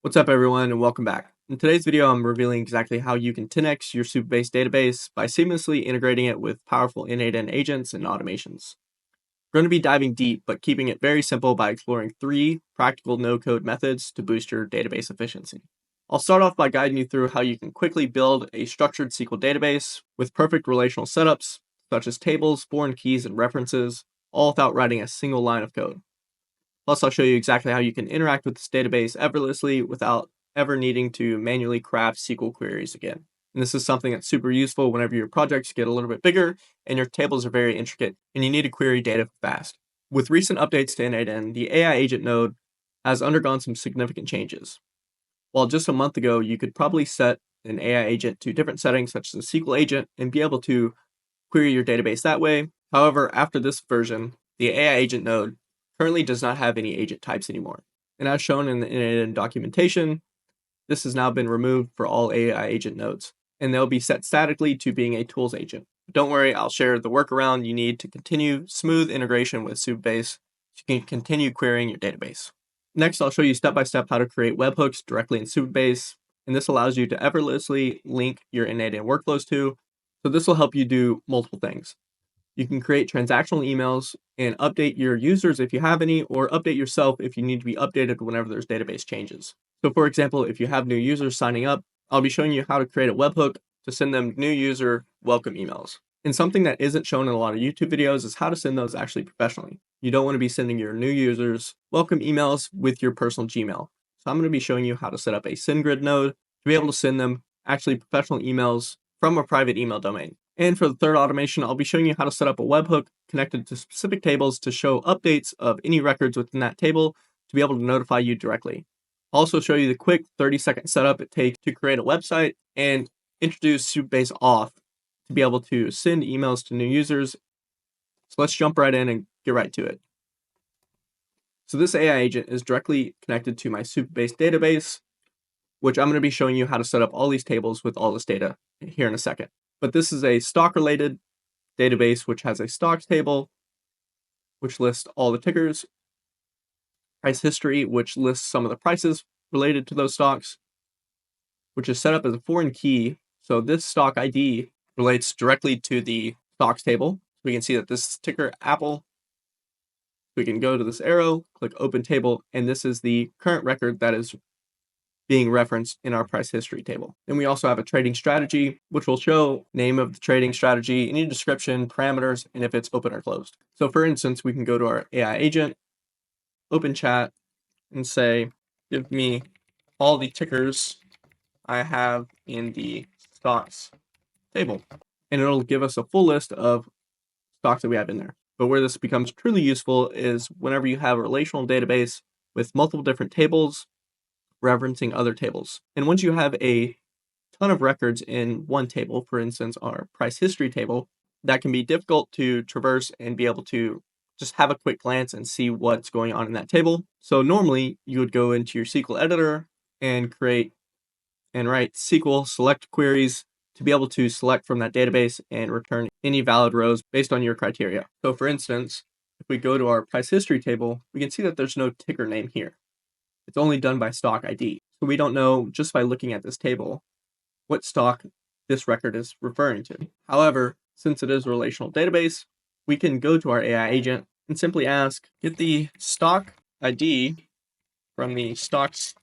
What's up everyone and welcome back. In today's video I'm revealing exactly how you can 10x your Supabase database by seamlessly integrating it with powerful N8N agents and automations. We're going to be diving deep but keeping it very simple by exploring 3 practical no-code methods to boost your database efficiency. I'll start off by guiding you through how you can quickly build a structured SQL database with perfect relational setups such as tables, foreign keys, and references, all without writing a single line of code. Plus, I'll show you exactly how you can interact with this database effortlessly without ever needing to manually craft SQL queries again. And this is something that's super useful whenever your projects get a little bit bigger and your tables are very intricate and you need to query data fast. With recent updates to N8N, the AI agent node has undergone some significant changes. While just a month ago, you could probably set an AI agent to different settings such as a SQL agent and be able to query your database that way. However, after this version, the AI agent node currently does not have any agent types anymore. And as shown in the N8N documentation, this has now been removed for all AI agent nodes, and they'll be set statically to being a tools agent. But don't worry, I'll share the workaround you need to continue smooth integration with Supabase so you can continue querying your database. Next, I'll show you step-by-step how to create webhooks directly in Supabase, and this allows you to effortlessly link your N8N workflows to. So this will help you do multiple things. You can create transactional emails and update your users if you have any, or update yourself if you need to be updated whenever there's database changes. So for example, if you have new users signing up, I'll be showing you how to create a webhook to send them new user welcome emails. And something that isn't shown in a lot of YouTube videos is how to send those actually professionally. You don't want to be sending your new users welcome emails with your personal Gmail. So I'm going to be showing you how to set up a SendGrid node to be able to send them actually professional emails from a private email domain. And for the third automation, I'll be showing you how to set up a webhook connected to specific tables to show updates of any records within that table to be able to notify you directly. I'll also show you the quick 30-second setup it takes to create a website and introduce Supabase Auth to be able to send emails to new users. So let's jump right in and get right to it. So this AI agent is directly connected to my Supabase database, which I'm going to be showing you how to set up all these tables with all this data here in a second. But this is a stock-related database which has a stocks table, which lists all the tickers, price history, which lists some of the prices related to those stocks, which is set up as a foreign key. So this stock ID relates directly to the stocks table. We can see that this is ticker Apple. We can go to this arrow, click open table, and this is the current record that is being referenced in our price history table. Then we also have a trading strategy, which will show name of the trading strategy, any description, parameters, and if it's open or closed. So for instance, we can go to our AI agent, open chat, and say, give me all the tickers I have in the stocks table. And it'll give us a full list of stocks that we have in there. But where this becomes truly useful is whenever you have a relational database with multiple different tables referencing other tables. And once you have a ton of records in one table, for instance, our price history table, that can be difficult to traverse and be able to just have a quick glance and see what's going on in that table. So normally you would go into your SQL editor and create and write SQL select queries to be able to select from that database and return any valid rows based on your criteria. So for instance, if we go to our price history table, we can see that there's no ticker name here. It's only done by stock ID. So we don't know just by looking at this table what stock this record is referring to. However, since it is a relational database, we can go to our AI agent and simply ask, get the stock ID from the stocks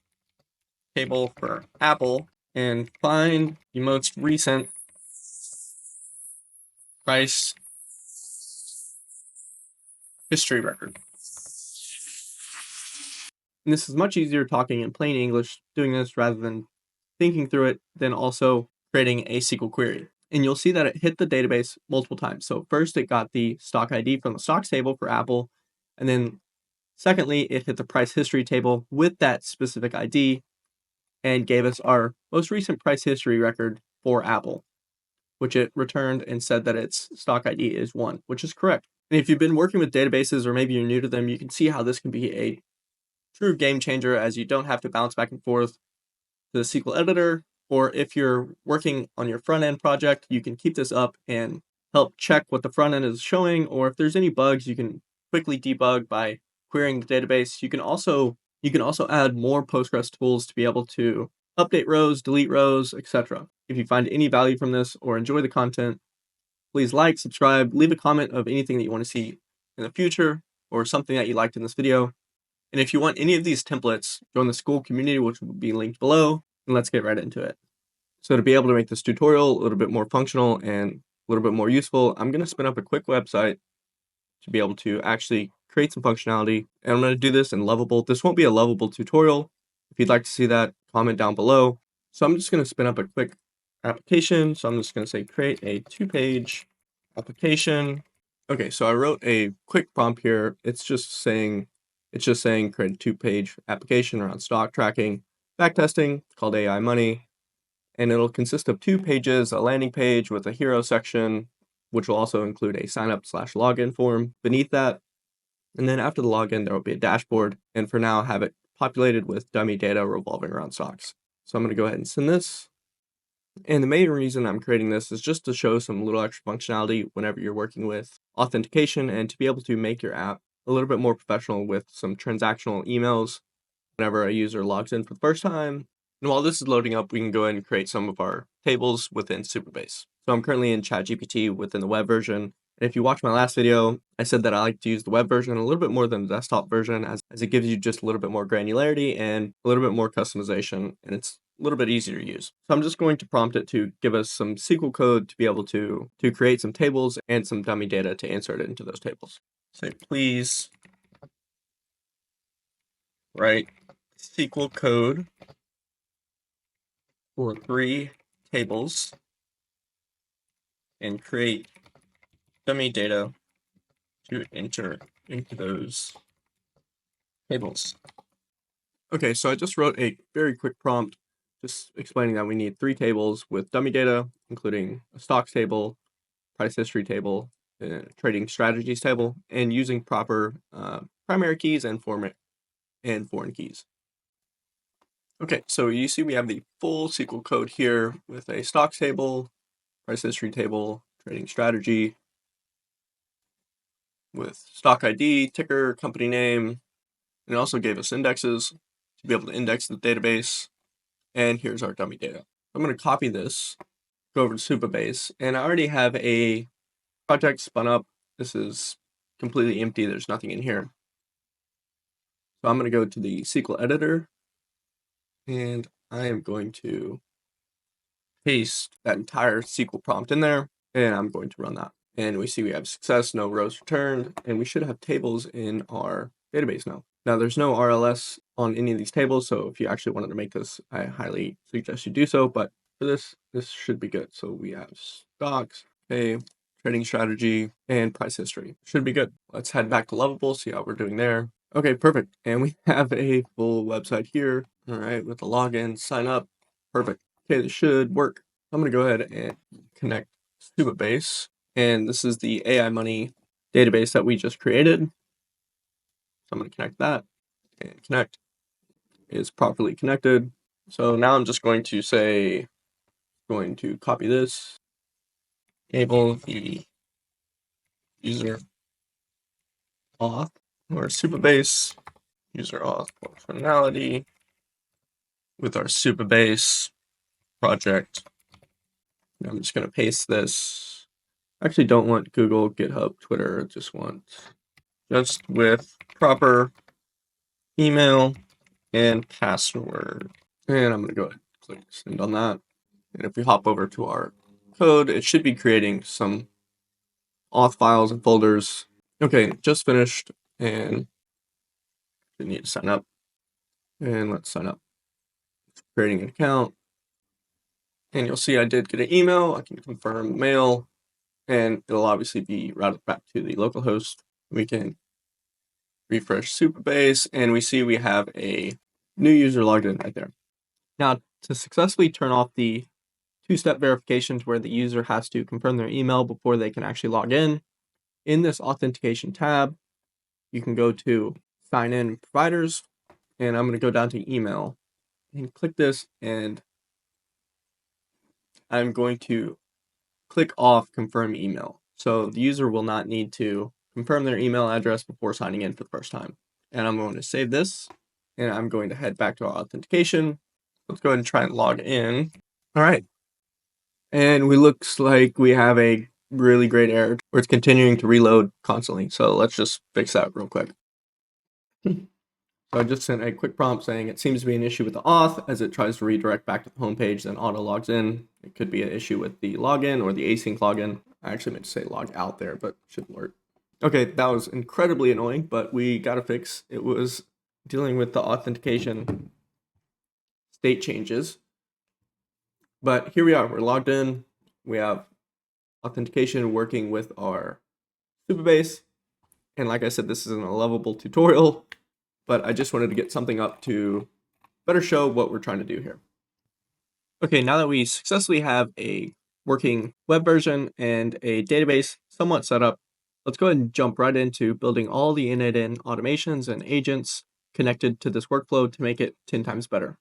table for Apple and find the most recent price history record. And this is much easier talking in plain English, doing this rather than thinking through it, then also creating a SQL query. And you'll see that it hit the database multiple times. So first it got the stock ID from the stocks table for Apple, and then secondly, it hit the price history table with that specific ID and gave us our most recent price history record for Apple, which it returned and said that its stock ID is 1, which is correct. And if you've been working with databases or maybe you're new to them, you can see how this can be a true game changer as you don't have to bounce back and forth to the SQL editor, or if you're working on your front end project, you can keep this up and help check what the front end is showing, or if there's any bugs, you can quickly debug by querying the database. You can also You can also add more Postgres tools to be able to update rows, delete rows, etc. If you find any value from this or enjoy the content, please like, subscribe, leave a comment of anything that you want to see in the future or something that you liked in this video. And if you want any of these templates, join the school community, which will be linked below, and let's get right into it. So to be able to make this tutorial a little bit more functional and a little bit more useful, I'm going to spin up a quick website to be able to actually create some functionality. And I'm going to do this in Lovable. This won't be a Lovable tutorial. If you'd like to see that, comment down below. So I'm just going to spin up a quick application. So I'm just going to say create a 2-page application. Okay, so I wrote a quick prompt here. It's just saying create a 2-page application around stock tracking, backtesting, called AI Money, and it'll consist of 2 pages, a landing page with a hero section, which will also include a sign up / login form beneath that. And then after the login, there will be a dashboard, and for now, have it populated with dummy data revolving around stocks. So I'm going to go ahead and send this. And the main reason I'm creating this is just to show some little extra functionality whenever you're working with authentication and to be able to make your app a little bit more professional with some transactional emails whenever a user logs in for the first time. And while this is loading up, we can go ahead and create some of our tables within Supabase. So I'm currently in ChatGPT within the web version. And if you watch my last video, I said that I like to use the web version a little bit more than the desktop version as it gives you just a little bit more granularity and a little bit more customization, and it's a little bit easier to use. So I'm just going to prompt it to give us some SQL code to be able to create some tables and some dummy data to insert it into those tables. Say, please write SQL code for 3 tables and create dummy data to enter into those tables. Okay, so I just wrote a very quick prompt just explaining that we need 3 tables with dummy data, including a stocks table, price history table, trading strategies table, and using proper primary keys and foreign keys. Okay, so you see we have the full SQL code here with a stocks table, price history table, trading strategy, with stock ID, ticker, company name, and it also gave us indexes to be able to index the database. And here's our dummy data. I'm going to copy this, go over to Supabase, and I already have a project spun up. This is completely empty. There's nothing in here. So I'm going to go to the SQL editor, and I am going to paste that entire SQL prompt in there, and I'm going to run that. And we see we have success, no rows returned, and we should have tables in our database now. Now, there's no RLS on any of these tables, so if you actually wanted to make this, I highly suggest you do so, but for this should be good. So we have stocks, okay, trading strategy, and price history. Should be good. Let's head back to Lovable, see how we're doing there. Okay, perfect. And we have a full website here, all right, with the login, sign up, perfect. Okay, this should work. I'm gonna go ahead and connect Supabase. And this is the AI Money database that we just created. So I'm going to connect that, and connect is properly connected. So now I'm just going to copy this, enable the user auth or Supabase user auth functionality with our Supabase project. And I'm just going to paste this. I actually don't want Google, GitHub, Twitter. I just want with proper email and password. And I'm going to go ahead and click send on that. And if we hop over to our code, it should be creating some auth files and folders. Okay, just finished, and we need to sign up. And let's sign up. Creating an account. And you'll see I did get an email. I can confirm mail, and it'll obviously be routed back to the local host. We can refresh Supabase, and we see we have a new user logged in right there. Now, to successfully turn off the 2-step verifications where the user has to confirm their email before they can actually log in this authentication tab, you can go to sign in providers, and I'm going to go down to email and click this, and I'm going to click off confirm email. So the user will not need to confirm their email address before signing in for the first time. And I'm going to save this. and I'm going to head back to our authentication. Let's go ahead and try and log in. All right. And we looks like we have a really great error where it's continuing to reload constantly. So let's just fix that real quick. So I just sent a quick prompt saying it seems to be an issue with the auth as it tries to redirect back to the home page, then auto logs in. It could be an issue with the login or the async login. I actually meant to say log out there, but shouldn't work. Okay, that was incredibly annoying, but we got a fix. It was dealing with the authentication state changes. But here we are, we're logged in. We have authentication working with our Supabase. And like I said, this isn't a Lovable tutorial, but I just wanted to get something up to better show what we're trying to do here. Okay, now that we successfully have a working web version and a database somewhat set up, let's go ahead and jump right into building all the N8N automations and agents connected to this workflow to make it 10 times better.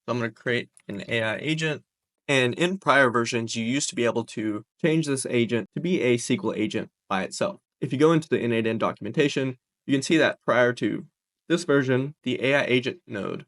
So I'm going to create an AI agent. And in prior versions, you used to be able to change this agent to be a SQL agent by itself. If you go into the N8N documentation, you can see that prior to this version, the AI agent node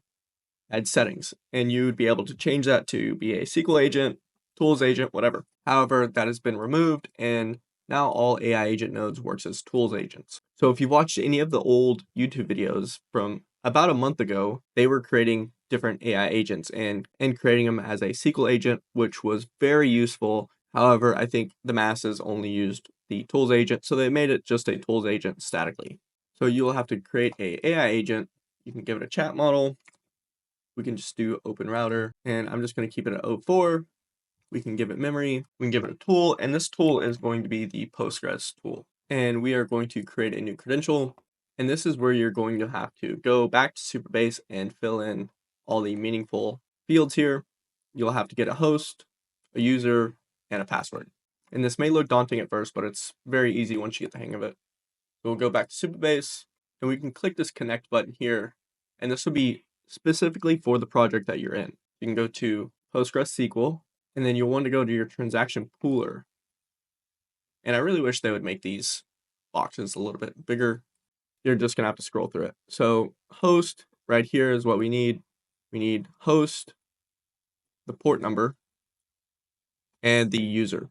had settings, and you would be able to change that to be a SQL agent, tools agent, whatever. However, that has been removed, and now all AI agent nodes works as tools agents. So if you watched any of the old YouTube videos from about a month ago, they were creating different AI agents and creating them as a SQL agent, which was very useful. However, I think the masses only used the tools agent, so they made it just a tools agent statically. So you'll have to create a AI agent. You can give it a chat model. We can just do open router, and I'm just going to keep it at 04. We can give it memory. We can give it a tool, and this tool is going to be the Postgres tool. And we are going to create a new credential. And this is where you're going to have to go back to Supabase and fill in all the meaningful fields here. You'll have to get a host, a user, and a password. And this may look daunting at first, but it's very easy once you get the hang of it. So we'll go back to Supabase, and we can click this connect button here. And this will be specifically for the project that you're in. You can go to PostgreSQL, and then you'll want to go to your transaction pooler. And I really wish they would make these boxes a little bit bigger. You're just going to have to scroll through it. So host right here is what we need. We need host, the port number, and the user.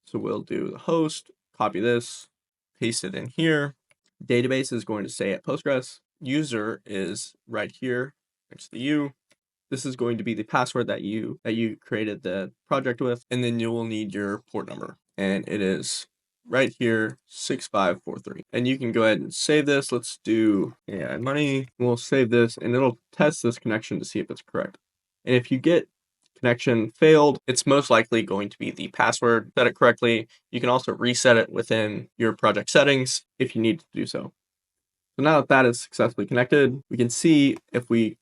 So we'll do the host, copy this, paste it in here. Database is going to stay at Postgres. User is right here next to the U. This is going to be the password that you created the project with, and then you will need your port number, and it is right here, 6543. And you can go ahead and save this. Let's do AI money. We'll save this, and it'll test this connection to see if it's correct. And if you get connection failed, it's most likely going to be the password. Set it correctly. You can also reset it within your project settings if you need to do so. So now that that is successfully connected, we can see if we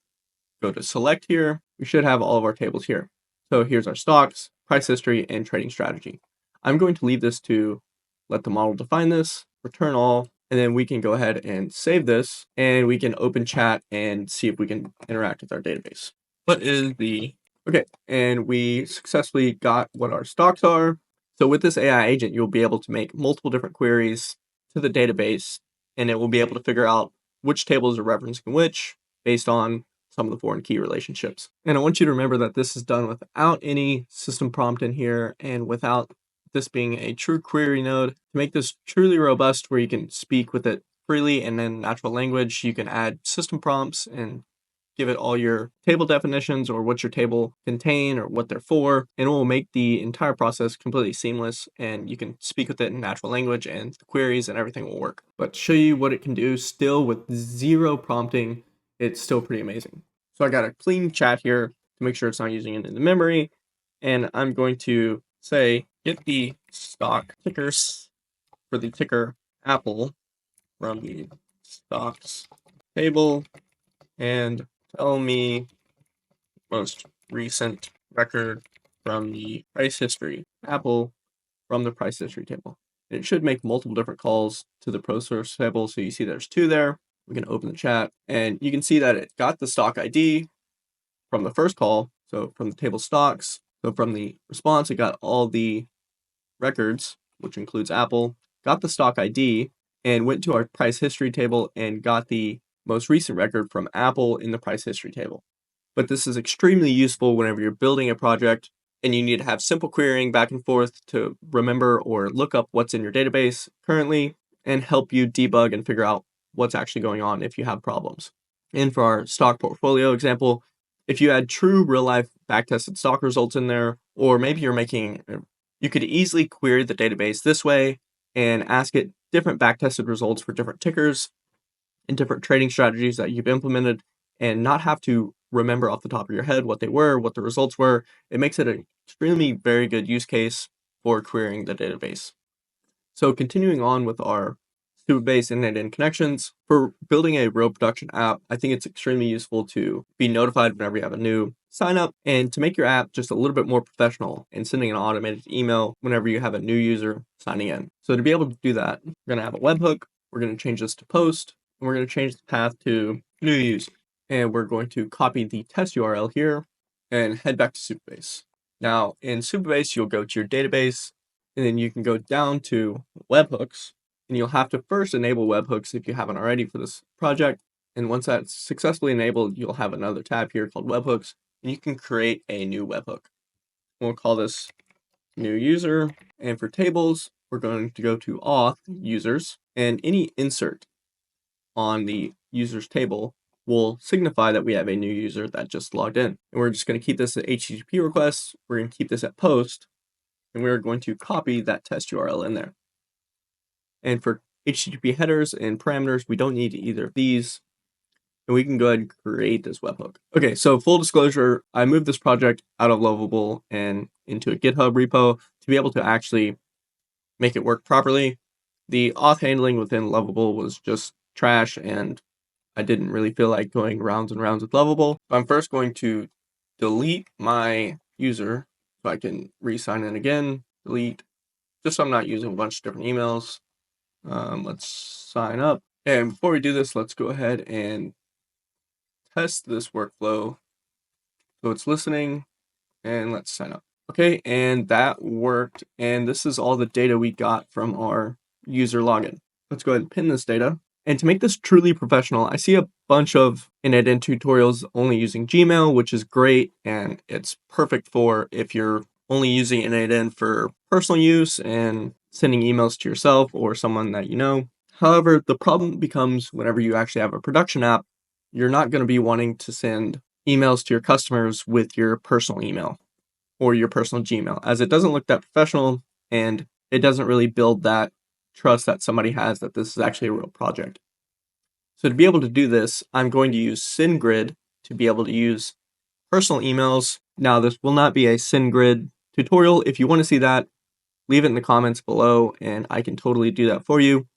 go to select here, we should have all of our tables here. So here's our stocks, price history, and trading strategy. I'm going to leave this to let the model define this, return all, and then we can go ahead and save this, and we can open chat and see if we can interact with our database. What is the... Okay, and we successfully got what our stocks are. So with this AI agent, you'll be able to make multiple different queries to the database, and it will be able to figure out which tables are referencing which based on some of the foreign key relationships. And I want you to remember that this is done without any system prompt in here and without this being a true query node. To make this truly robust where you can speak with it freely and in natural language, you can add system prompts and give it all your table definitions or what your table contain or what they're for, and it will make the entire process completely seamless, and you can speak with it in natural language and the queries and everything will work. But to show you what it can do still with zero prompting, it's still pretty amazing. So I got a clean chat here to make sure it's not using it in the memory, and I'm going to say get the stock tickers for the ticker Apple from the stocks table and tell me most recent record from the price history Apple from the price history table. And it should make multiple different calls to the pro source table. So you see there's two there. We can open the chat and you can see that it got the stock ID from the first call. So from the table stocks. So from the response, it got all the records, which includes Apple, got the stock ID and went to our price history table and got the most recent record from Apple in the price history table. But this is extremely useful whenever you're building a project and you need to have simple querying back and forth to remember or look up what's in your database currently and help you debug and figure out what's actually going on if you have problems. And for our stock portfolio example, if you had true real-life backtested stock results in there, or maybe you could easily query the database this way and ask it different backtested results for different tickers and different trading strategies that you've implemented and not have to remember off the top of your head what they were, what the results were. It makes it an extremely very good use case for querying the database. So continuing on with our Supabase N8N connections, for building a real production app, I think it's extremely useful to be notified whenever you have a new sign up and to make your app just a little bit more professional and sending an automated email whenever you have a new user signing in. So to be able to do that, we're going to have a webhook. We're going to change this to post, and we're going to change the path to new user. And we're going to copy the test URL here and head back to Supabase. Now in Supabase, you'll go to your database, and then you can go down to webhooks, and you'll have to first enable webhooks if you haven't already for this project. And once that's successfully enabled, you'll have another tab here called webhooks, and you can create a new webhook. We'll call this new user. And for tables, we're going to go to auth users, and any insert on the users table will signify that we have a new user that just logged in. And we're just going to keep this at HTTP requests. We're going to keep this at post, and we're going to copy that test URL in there. And for HTTP headers and parameters, we don't need either of these. And we can go ahead and create this webhook. Okay, so full disclosure, I moved this project out of Lovable and into a GitHub repo to be able to actually make it work properly. The auth handling within Lovable was just trash, and I didn't really feel like going rounds and rounds with Lovable. I'm first going to delete my user so I can re-sign in again, delete, just so I'm not using a bunch of different emails. Let's sign up. And before we do this, let's go ahead and test this workflow. So it's listening, and let's sign up. Okay, and that worked. And this is all the data we got from our user login. Let's go ahead and pin this data. And to make this truly professional, I see a bunch of N8N tutorials only using Gmail, which is great. And it's perfect for if you're only using N8N for personal use and sending emails to yourself or someone that you know. However, the problem becomes whenever you actually have a production app, you're not going to be wanting to send emails to your customers with your personal email or your personal Gmail, as it doesn't look that professional and it doesn't really build that trust that somebody has that this is actually a real project. So to be able to do this, I'm going to use SendGrid to be able to use personal emails. Now, this will not be a SendGrid tutorial. If you want to see that, leave it in the comments below and I can totally do that for you.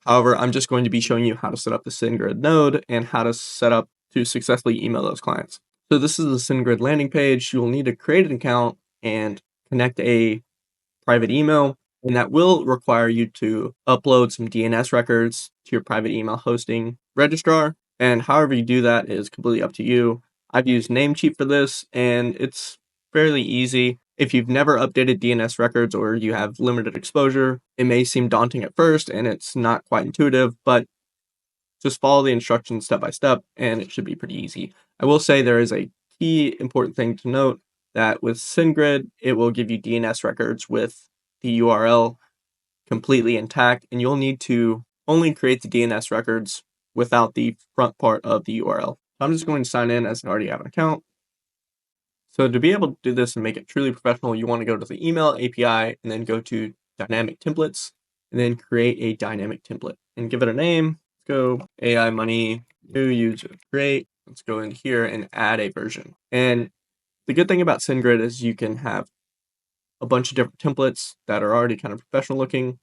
However, I'm just going to be showing you how to set up the SendGrid node and how to set up to successfully email those clients. So this is the SendGrid landing page. You will need to create an account and connect a private email, and that will require you to upload some DNS records to your private email hosting registrar. And however you do that is completely up to you. I've used Namecheap for this, and it's fairly easy. If you've never updated DNS records or you have limited exposure, it may seem daunting at first and it's not quite intuitive, but just follow the instructions step by step and it should be pretty easy. I will say there is a key important thing to note that with SendGrid, it will give you DNS records with the URL completely intact, and you'll need to only create the DNS records without the front part of the URL. I'm just going to sign in as I already have an account. So to be able to do this and make it truly professional, you want to go to the email API and then go to dynamic templates and then create a dynamic template and give it a name. Let's go AI money, new user. Great. Let's go in here and add a version. And the good thing about SendGrid is you can have a bunch of different templates that are already kind of professional looking.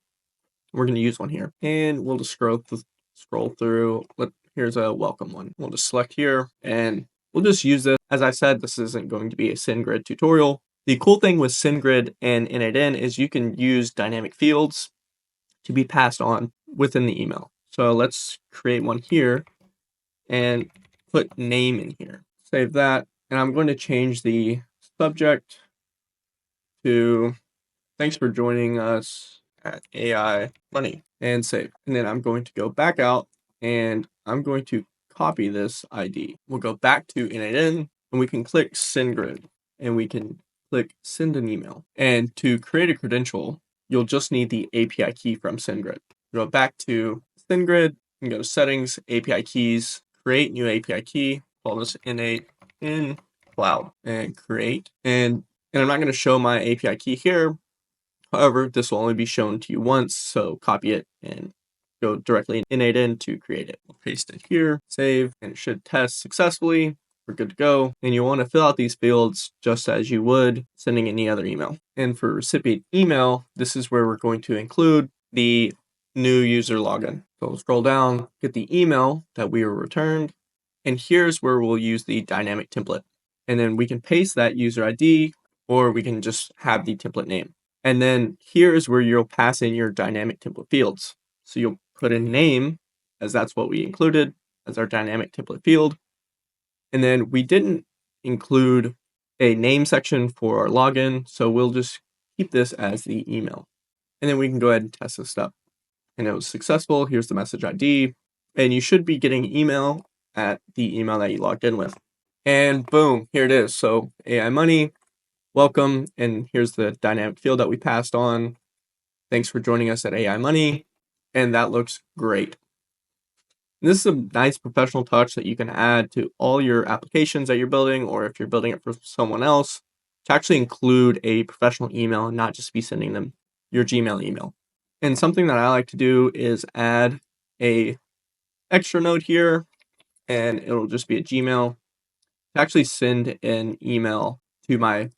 We're going to use one here and we'll just scroll through. Here's a welcome one. We'll just select here and we'll just use this. As I said, this isn't going to be a SendGrid tutorial. The cool thing with SendGrid and N8N is you can use dynamic fields to be passed on within the email. So let's create one here and put name in here. Save that. And I'm going to change the subject to thanks for joining us at AI Money and save. And then I'm going to go back out and I'm going to copy this ID. We'll go back to N8N and we can click SendGrid and we can click send an email. And to create a credential, you'll just need the API key from SendGrid. Go back to SendGrid and go to settings, API keys, create new API key, call this N8N Cloud and create. And I'm not going to show my API key here. However, this will only be shown to you once, so copy it and go directly in N8N to create it. We'll paste it here, save, and it should test successfully. We're good to go. And you'll want to fill out these fields just as you would sending any other email. And for recipient email, this is where we're going to include the new user login. So we'll scroll down, get the email that we were returned, and here's where we'll use the dynamic template. And then we can paste that user ID, or we can just have the template name. And then here's where you'll pass in your dynamic template fields. So you'll put in name, as that's what we included as our dynamic template field. And then we didn't include a name section for our login, so we'll just keep this as the email. And then we can go ahead and test this up. And it was successful. Here's the message ID. And you should be getting email at the email that you logged in with. And boom, here it is. So AI Money, welcome. And here's the dynamic field that we passed on. Thanks for joining us at AI Money. And that looks great. And this is a nice professional touch that you can add to all your applications that you're building, or if you're building it for someone else, to actually include a professional email and not just be sending them your Gmail email. And something that I like to do is add a extra note here, and it'll just be a Gmail to actually send an email to my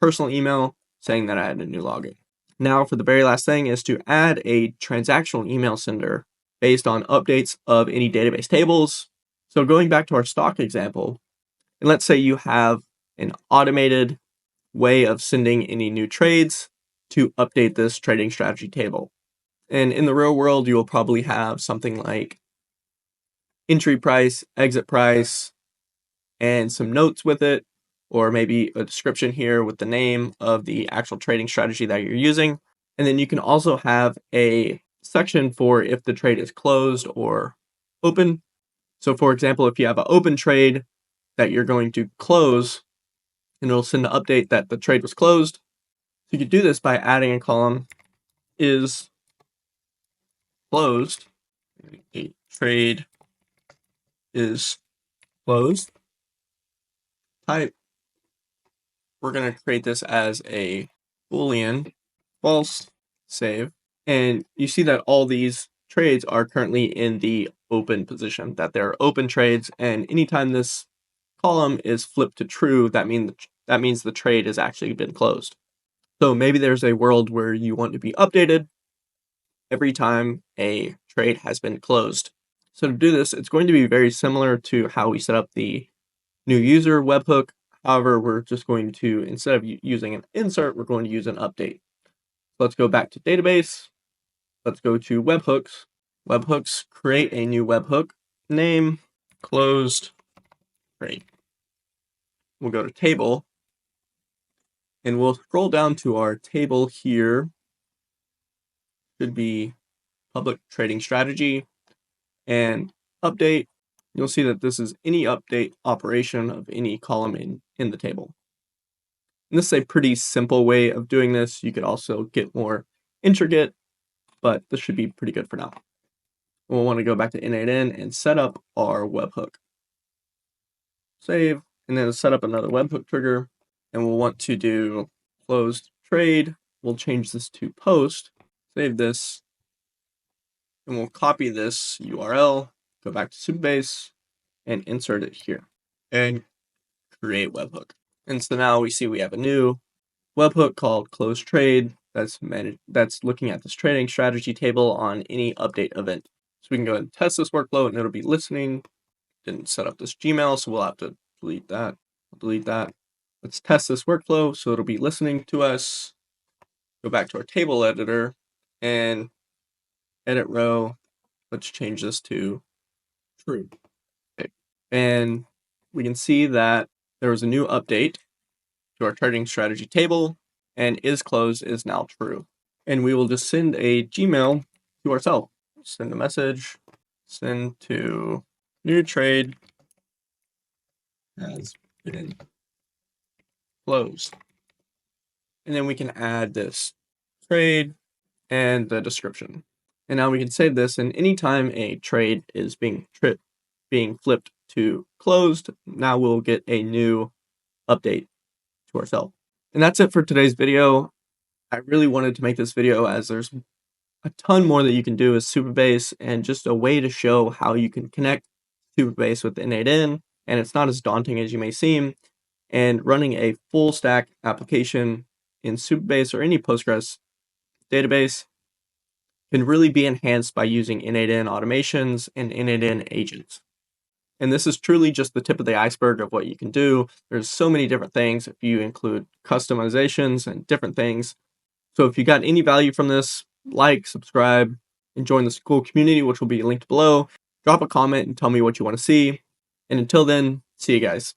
personal email saying that I had a new login. Now for the very last thing is to add a transactional email sender based on updates of any database tables. So going back to our stock example, and let's say you have an automated way of sending any new trades to update this trading strategy table. And in the real world, you will probably have something like entry price, exit price, and some notes with it, or maybe a description here with the name of the actual trading strategy that you're using. And then you can also have a section for if the trade is closed or open. So for example, if you have an open trade that you're going to close, and it'll send an update that the trade was closed. So you could do this by adding a column is closed. A trade is closed. Type. We're going to create this as a Boolean false, save. And you see that all these trades are currently in the open position, that they're open trades. And anytime this column is flipped to true, that means the trade has actually been closed. So maybe there's a world where you want to be updated every time a trade has been closed. So to do this, it's going to be very similar to how we set up the new user webhook. However, we're just going to, instead of using an insert, we're going to use an update. Let's go back to database. Let's go to webhooks. Webhooks, create a new webhook. Name, closed, trade. We'll go to table. And we'll scroll down to our table here. Should be public trading strategy. And update. You'll see that this is any update operation of any column in the table. And this is a pretty simple way of doing this. You could also get more intricate, but this should be pretty good for now. We'll want to go back to N8N and set up our webhook. Save, and then set up another webhook trigger. And we'll want to do closed trade. We'll change this to post, save this, and we'll copy this URL, go back to Supabase, and insert it here, and create webhook. And so now we see we have a new webhook called close trade that's looking at this trading strategy table on any update event. So we can go ahead and test this workflow, and it'll be listening. Didn't set up this Gmail, so we'll have to delete that. I'll delete that. Let's test this workflow. So it'll be listening to us. Go back to our table editor and edit row. Let's change this to true. Okay. And we can see that there was a new update to our trading strategy table, and is closed is now true. And we will just send a Gmail to ourselves. Send a message, send to new trade has been closed. And then we can add this trade and the description. And now we can save this, and anytime a trade is being flipped to closed, now we'll get a new update to ourselves. And that's it for today's video. I really wanted to make this video as there's a ton more that you can do with Supabase and just a way to show how you can connect Supabase with N8N, and it's not as daunting as you may seem. And running a full stack application in Supabase or any Postgres database can really be enhanced by using N8N automations and N8N agents. And this is truly just the tip of the iceberg of what you can do. There's so many different things if you include customizations and different things. So if you got any value from this, like, subscribe, and join this cool community, which will be linked below. Drop a comment and tell me what you want to see. And until then, see you guys.